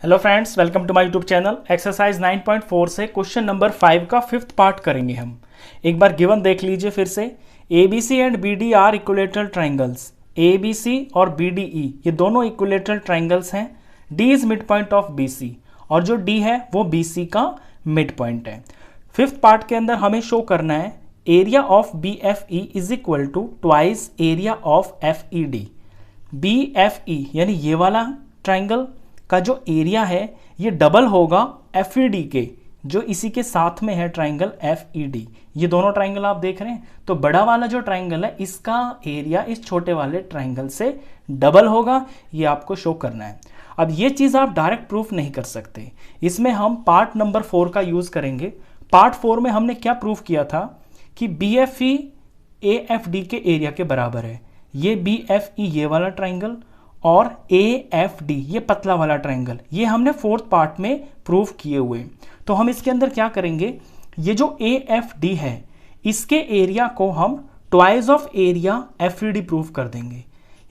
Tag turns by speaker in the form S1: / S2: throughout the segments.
S1: Hello friends, welcome to my YouTube channel. Exercise 9.4 से question number 5 का fifth part करेंगे हम। एक बार गिवन देख लीजिए फिर से। A B C and B D are equilateral triangles. A B C और बी डी ई ये दोनों इक्विलेटरल ट्राइंगल्स हैं। D is mid point of B C और जो डी है वो बी सी का मिड पॉइंट है। फिफ्थ पार्ट के अंदर हमें शो करना है area of B F E is equal to twice area of F E D. B F E यानी ये वाला ट्राइंगल का जो एरिया है ये डबल होगा एफ ई डी के, जो इसी के साथ में है ट्राइंगल एफ ई डी। ये दोनों ट्राइंगल आप देख रहे हैं, तो बड़ा वाला जो ट्राइंगल है इसका एरिया इस छोटे वाले ट्राइंगल से डबल होगा। ये आपको शो करना है। अब ये चीज़ आप डायरेक्ट प्रूफ नहीं कर सकते, इसमें हम पार्ट नंबर 4 का यूज़ करेंगे। पार्ट 4 में हमने क्या प्रूफ किया था कि B F E A F D के एरिया के बराबर है। ये बी एफ ई ये वाला ट्राइंगल और ए एफ डी ये पतला वाला ट्राइंगल, ये हमने फोर्थ पार्ट में प्रूफ किए हुए। तो हम इसके अंदर क्या करेंगे, ये जो ए एफ डी है इसके एरिया को हम twice of area F E D proof कर देंगे।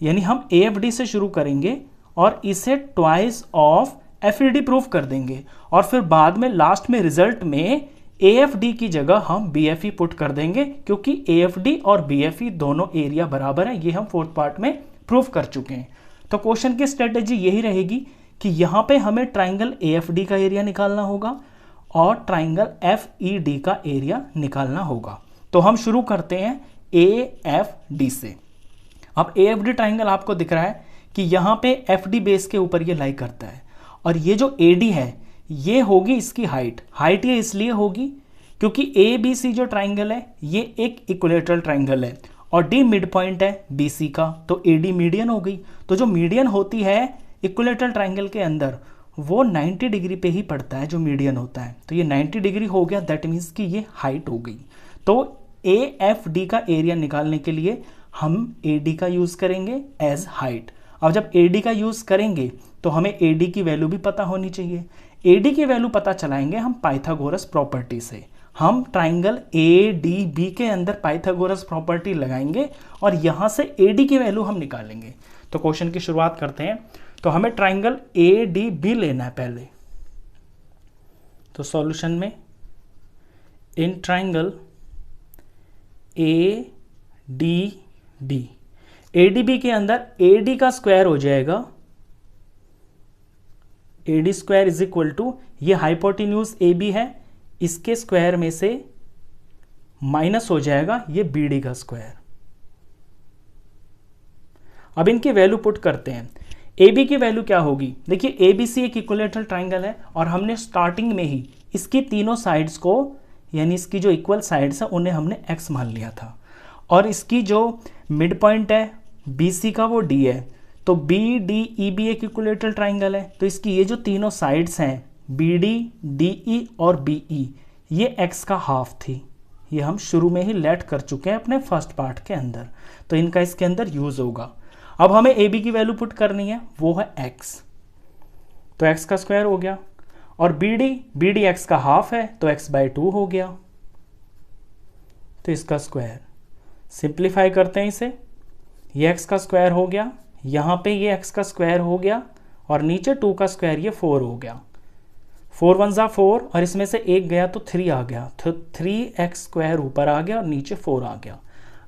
S1: यानी हम ए एफ डी से शुरू करेंगे और इसे twice of F E D proof कर देंगे, और फिर बाद में लास्ट में रिजल्ट में ए एफ डी की जगह हम बी एफ ई पुट कर देंगे, क्योंकि ए एफ डी और बी एफ ई दोनों एरिया बराबर है। ये हम फोर्थ पार्ट में प्रूफ कर चुके हैं। तो क्वेश्चन की स्ट्रेटेजी यही रहेगी कि यहाँ पे हमें ट्राइंगल ए एफ डी का एरिया निकालना होगा और ट्राइंगल एफ ई डी का एरिया निकालना होगा। तो हम शुरू करते हैं ए एफ डी से। अब ए एफ डी ट्राइंगल आपको दिख रहा है कि यहाँ पे एफ डी बेस के ऊपर ये लाई करता है, और ये जो ए डी है ये होगी इसकी हाइट ये इसलिए होगी क्योंकि ए बी सी जो ट्राइंगल है ये एक इक्विलेटरल ट्राइंगल है और डी मिड पॉइंट है बी सी का, तो ए डी मीडियन हो गई। तो जो मीडियन होती है इक्विलेटरल ट्राइंगल के अंदर वो 90 डिग्री पे ही पड़ता है, जो मीडियन होता है। तो ये 90 डिग्री हो गया, दैट मीन्स कि ये हाइट हो गई। तो ए एफ डी का एरिया निकालने के लिए हम ए डी का यूज़ करेंगे एज हाइट। अब जब ए डी का यूज़ करेंगे तो हमें ए डी की वैल्यू भी पता होनी चाहिए। ए डी की वैल्यू पता चलाएंगे हम पाइथागोरस प्रॉपर्टी से। हम ट्राइंगल ए डी बी के अंदर पाइथागोरस प्रॉपर्टी लगाएंगे और यहाँ से ए डी की वैल्यू हम निकालेंगे। तो क्वेश्चन की शुरुआत करते हैं। तो हमें ट्राइंगल ए डी बी लेना है पहले। तो सॉल्यूशन में in triangle A D B, A D B के अंदर ए डी का स्क्वायर हो जाएगा A D square is equal to, ये हाइपोटेन्यूज ए बी है, इसके स्क्वायर में से माइनस हो जाएगा ये बी डी का स्क्वायर। अब इनकी वैल्यू पुट करते हैं। ए बी की वैल्यू क्या होगी, देखिए ए बी सी एक इक्विलेटरल ट्राइंगल है और हमने स्टार्टिंग में ही इसकी तीनों साइड्स को, यानी इसकी जो इक्वल साइड्स है उन्हें हमने एक्स मान लिया था, और इसकी जो मिड पॉइंट है बी सी का वो डी है। तो बी डी ई बी एक इक्विलेटरल ट्राइंगल है, तो इसकी ये जो तीनों साइड्स हैं बी डी डी ई और बी ई ये एक्स का हाफ थी। ये हम शुरू में ही लेट कर चुके हैं अपने फर्स्ट पार्ट के अंदर, तो इनका इसके अंदर यूज होगा। अब हमें ए बी की वैल्यू पुट करनी है, वो है एक्स, तो एक्स का स्क्वायर हो गया, और बी डी एक्स का हाफ है तो एक्स बाई 2 हो गया, तो इसका स्क्वायर। सिंप्लीफाई करते हैं इसे, ये एक्स का स्क्वायर हो गया, यहाँ पे ये एक्स का स्क्वायर हो गया, और नीचे 2 का स्क्वायर ये 4 हो गया। 4 1 जा 4 और इसमें से एक गया तो 3 आ गया, तो 3x स्क्वायर ऊपर आ गया और नीचे 4 आ गया।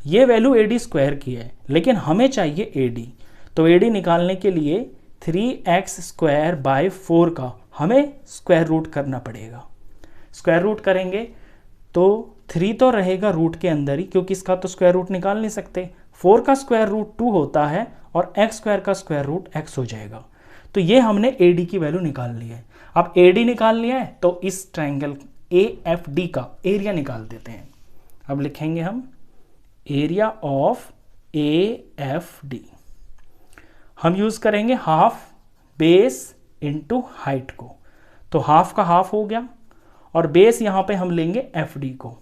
S1: ये वैल्यू ए डी स्क्वायर की है, लेकिन हमें चाहिए ए डी। तो ए डी निकालने के लिए 3x स्क्वायर बाय 4 का हमें स्क्वायर रूट करना पड़ेगा। स्क्वायर रूट करेंगे तो 3 तो रहेगा रूट के अंदर ही, क्योंकि इसका तो स्क्वायर रूट निकाल नहीं सकते। 4 का स्क्वायर रूट 2 होता है और x स्क्वायर का स्क्वायर रूट x हो जाएगा। तो ये हमने ए डी की वैल्यू निकाल ली है। अब ए डी निकाल लिया है तो इस ट्राइंगल ए एफ डी का एरिया निकाल देते हैं। अब लिखेंगे हम area of A F D. हम यूज करेंगे हाफ बेस इंटू हाइट को, तो हाफ का हाफ हो गया, और बेस यहां पे हम लेंगे एफ डी को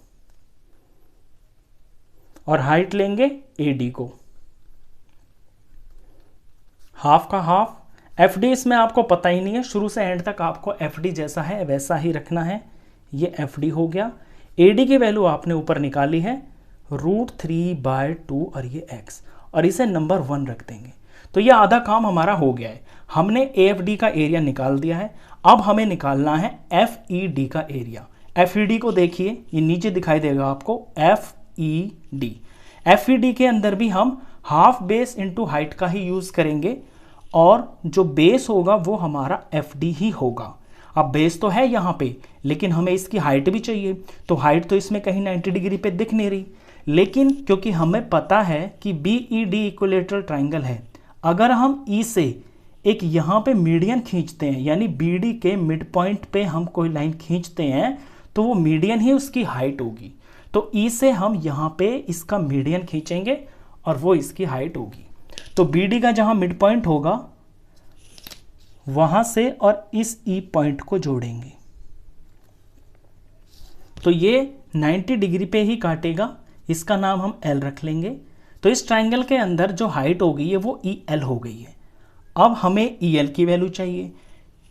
S1: और हाइट लेंगे ए डी को। हाफ का हाफ, एफ डी इसमें आपको पता ही नहीं है, शुरू से एंड तक आपको एफ डी जैसा है वैसा ही रखना है। ये एफ डी हो गया। ए डी की वैल्यू आपने ऊपर निकाली है √3/2 और ये x, और इसे नंबर 1 रख देंगे। तो ये आधा काम हमारा हो गया है। हमने AFD का एरिया निकाल दिया है। अब हमें निकालना है FED का एरिया। FED को देखिए, ये नीचे दिखाई देगा आपको, FED। FED के अंदर भी हम हाफ बेस इंटू हाइट का ही यूज करेंगे और जो बेस होगा वो हमारा FD ही होगा। अब बेस तो है यहाँ पे, लेकिन हमें इसकी हाइट भी चाहिए, तो हाइट तो इसमें कहीं 90 डिग्री पे दिख नहीं रही, लेकिन क्योंकि हमें पता है कि BED इक्विलेटरल ट्राइंगल है, अगर हम E से एक यहाँ पे मीडियन खींचते हैं, यानी BD के मिड पॉइंट पे हम कोई लाइन खींचते हैं, तो वो मीडियन ही उसकी हाइट होगी। तो E से हम यहाँ पे इसका मीडियन खींचेंगे और वो इसकी हाइट होगी। तो BD का जहाँ मिड पॉइंट होगा वहां से और इस E पॉइंट को जोड़ेंगे, तो ये 90 डिग्री पे ही काटेगा। इसका नाम हम L रख लेंगे। तो इस ट्राइंगल के अंदर जो हाइट हो गई है वो EL हो गई है। अब हमें EL की वैल्यू चाहिए,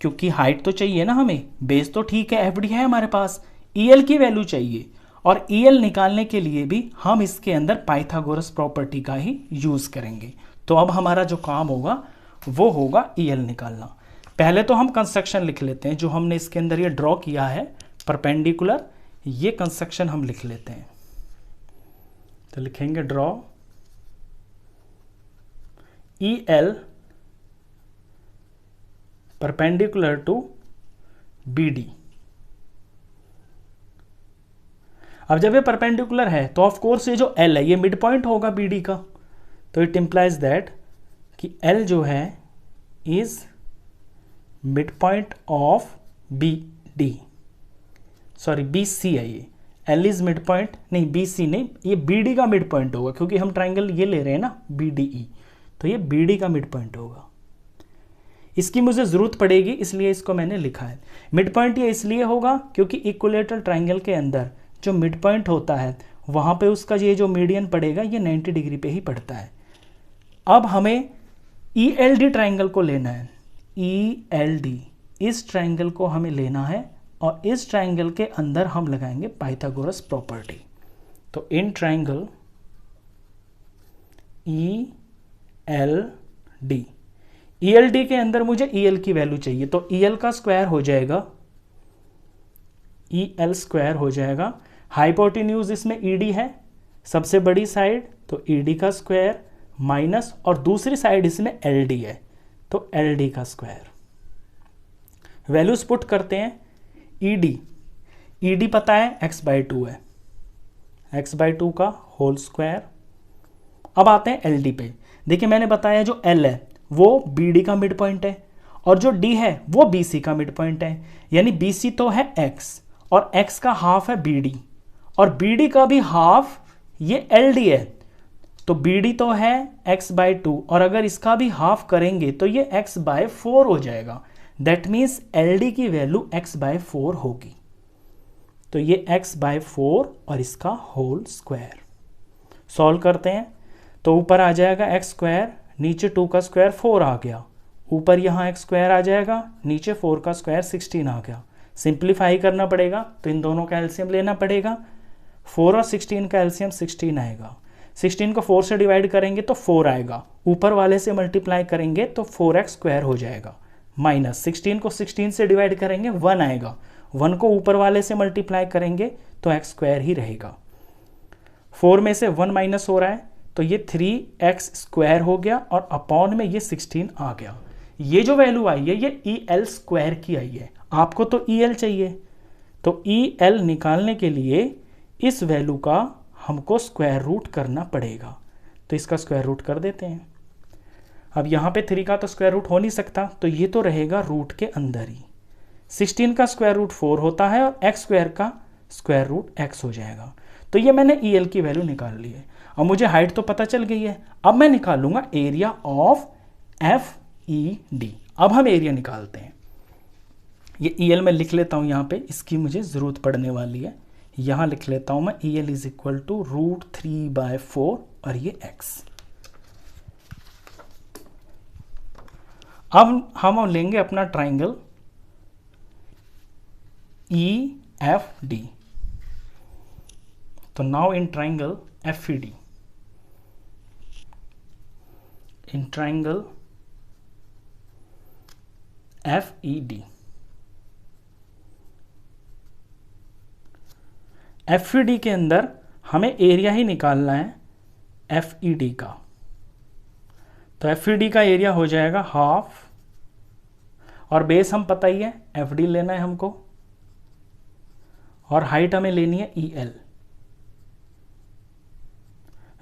S1: क्योंकि हाइट तो चाहिए ना हमें, बेस तो ठीक है, FD है हमारे पास, EL की वैल्यू चाहिए। और EL निकालने के लिए भी हम इसके अंदर पाइथागोरस प्रॉपर्टी का ही यूज करेंगे। तो अब हमारा जो काम होगा वो होगा EL निकालना। पहले तो हम कंस्ट्रक्शन लिख लेते हैं, जो हमने इसके अंदर ये ड्रॉ किया है परपेंडिकुलर, ये कंस्ट्रक्शन हम लिख लेते हैं। तो लिखेंगे draw EL perpendicular to BD। अब जब ये परपेंडिकुलर है तो ऑफ कोर्स ये जो L है ये मिड पॉइंट होगा BD का, तो इट इंप्लाइज दैट कि L जो है is mid point of BD, sorry BC है ये, L इज मिड पॉइंट, नहीं BC नहीं, ये BD का मिड पॉइंट होगा, क्योंकि हम ट्राइंगल ये ले रहे हैं ना BDE, तो ये BD का मिड पॉइंट होगा। इसकी मुझे जरूरत पड़ेगी इसलिए इसको मैंने लिखा है। मिड पॉइंट ये इसलिए होगा क्योंकि इक्विलेटरल ट्राइंगल के अंदर जो मिड पॉइंट होता है वहां पे उसका ये जो मीडियन पड़ेगा ये 90 डिग्री पे ही पड़ता है। अब हमें ELD ट्राइंगल को लेना है, ELD इस ट्राइंगल को हमें लेना है और इस ट्राइंगल के अंदर हम लगाएंगे पाइथागोरस प्रॉपर्टी। तो इन ट्राइंगल ELD, ELD के अंदर मुझे EL की वैल्यू चाहिए, तो EL का स्क्वायर हो जाएगा, EL स्क्वायर हो जाएगा, हाइपोटेन्यूज इसमें ED है सबसे बड़ी साइड, तो ED का स्क्वायर माइनस, और दूसरी साइड इसमें LD है तो LD का स्क्वायर। वैल्यूज पुट करते हैं। ED पता है x/2 है, x/2 का होल स्क्वायर। अब आते हैं LD पे। देखिए मैंने बताया जो L है वो BD का मिड पॉइंट है और जो D है वो BC का मिड पॉइंट है, यानी BC तो है x और x का हाफ है BD और BD का भी हाफ ये LD है, तो BD तो है x/2 और अगर इसका भी हाफ करेंगे तो ये x/4 हो जाएगा। दैट मीन्स LD की वैल्यू x/4 होगी, तो ये x/4 और इसका होल स्क्वायर। सॉल्व करते हैं तो ऊपर आ जाएगा x स्क्वायर, नीचे 2 का स्क्वायर 4 आ गया, ऊपर यहाँ x स्क्वायर आ जाएगा, नीचे 4 का स्क्वायर 16 आ गया। सिंप्लीफाई करना पड़ेगा तो इन दोनों का एलसीएम लेना पड़ेगा। 4 और 16 का एलसीएम 16 आएगा। 16 को 4 से डिवाइड करेंगे तो 4 आएगा, ऊपर वाले से मल्टीप्लाई करेंगे तो 4x स्क्वायर हो जाएगा, माइनस 16 को 16 से डिवाइड करेंगे 1 आएगा, 1 को ऊपर वाले से मल्टीप्लाई करेंगे तो x स्क्वायर ही रहेगा। 4 में से 1 माइनस हो रहा है तो ये 3x स्क्वायर हो गया और अपॉन में ये 16 आ गया। ये जो वैल्यू आई है ये EL स्क्वायर की आई है, आपको तो EL चाहिए, तो EL निकालने के लिए इस वैल्यू का हमको स्क्वायर रूट करना पड़ेगा, तो इसका स्क्वायर रूट कर देते हैं। अब यहाँ पे 3 का तो स्क्वायर रूट हो नहीं सकता, तो ये तो रहेगा रूट के अंदर ही। 16 का स्क्वायर रूट 4 होता है और x स्क्वायर का स्क्वायर रूट x हो जाएगा। तो ये मैंने EL की वैल्यू निकाल ली है। अब मुझे हाइट तो पता चल गई है, अब मैं निकालूंगा एरिया ऑफ FED। अब हम एरिया निकालते हैं। ये EL में लिख लेता हूं यहाँ पे, इसकी मुझे जरूरत पड़ने वाली है। यहाँ लिख लेता हूं मैं EL इज इक्वल टू √3/4 और ये x। अब हम लेंगे अपना ट्राइंगल EFD। तो now in triangle FED, in triangle FED। FED के अंदर हमें एरिया ही निकालना है FED का, तो FED का एरिया हो जाएगा हाफ, और बेस हम पता ही है FD लेना है हमको, और हाइट हमें लेनी है EL।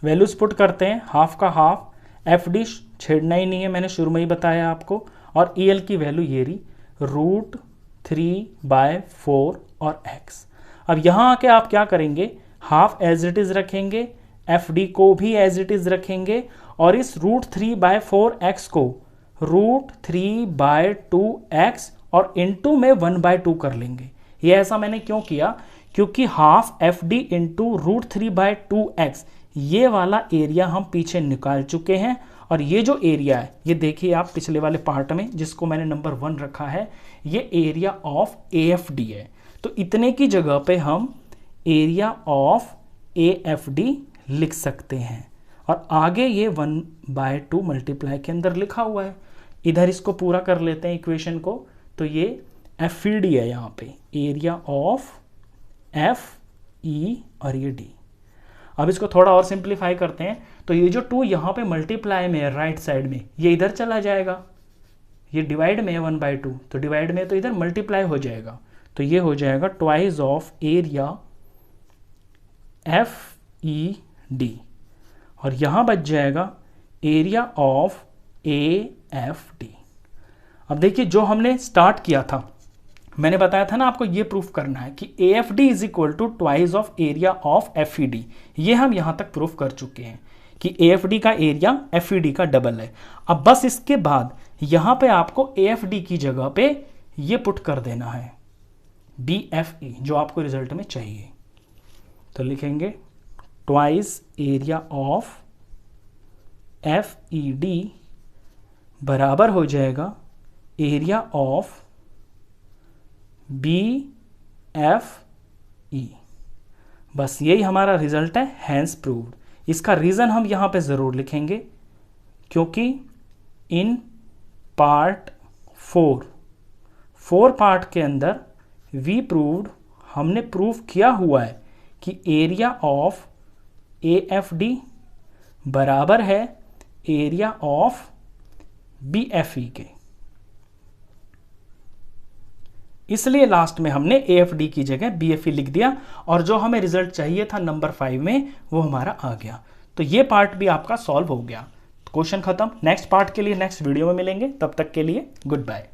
S1: वैल्यूज पुट करते हैं, हाफ का हाफ, FD छेड़ना ही नहीं है, मैंने शुरू में ही बताया आपको, और EL की वैल्यू ये रही √3/4 और x। अब यहाँ आके आप क्या करेंगे, हाफ एज इट इज रखेंगे, FD को भी एज इट इज रखेंगे, और इस √3/4x को √3/2x और इंटू में 1/2 कर लेंगे। ये ऐसा मैंने क्यों किया, क्योंकि हाफ FD इंटू √3/2x ये वाला एरिया हम पीछे निकाल चुके हैं, और ये जो एरिया है ये देखिए आप पिछले वाले पार्ट में जिसको मैंने नंबर 1 रखा है, ये एरिया ऑफ AFD है। तो इतने की जगह पे हम एरिया ऑफ AFD लिख सकते हैं, और आगे ये 1/2 मल्टीप्लाई के अंदर लिखा हुआ है। इधर इसको पूरा कर लेते हैं इक्वेशन को, तो ये FED है यहाँ पे, एरिया ऑफ FE और ये D। अब इसको थोड़ा और सिंप्लीफाई करते हैं, तो ये जो 2 यहाँ पे मल्टीप्लाई में है राइट साइड में, ये इधर चला जाएगा, ये डिवाइड में है 1/2, तो डिवाइड में तो इधर मल्टीप्लाई हो जाएगा, तो ये हो जाएगा ट्वाइस ऑफ एरिया FED, और यहाँ बच जाएगा एरिया ऑफ AFD। अब देखिए जो हमने स्टार्ट किया था, मैंने बताया था ना आपको ये प्रूफ करना है कि AFD is equal to twice of area of FED। ये हम यहाँ तक प्रूफ कर चुके हैं कि AFD का एरिया FED का डबल है। अब बस इसके बाद यहाँ पे आपको AFD की जगह पे ये पुट कर देना है BFE, जो आपको रिजल्ट में चाहिए। तो लिखेंगे ट्वाइस एरिया ऑफ FED बराबर हो जाएगा एरिया ऑफ BFE। बस यही हमारा रिजल्ट है, हैंस प्रूव्ड। इसका रीज़न हम यहाँ पे ज़रूर लिखेंगे, क्योंकि इन पार्ट 4 पार्ट के अंदर वी प्रूव्ड, हमने प्रूव किया हुआ है कि एरिया ऑफ AFD बराबर है एरिया ऑफ BFE के। इसलिए लास्ट में हमने AFD की जगह BFE लिख दिया, और जो हमें रिजल्ट चाहिए था नंबर 5 में वो हमारा आ गया। तो ये पार्ट भी आपका सॉल्व हो गया। क्वेश्चन खत्म। नेक्स्ट पार्ट के लिए नेक्स्ट वीडियो में मिलेंगे, तब तक के लिए गुड बाय।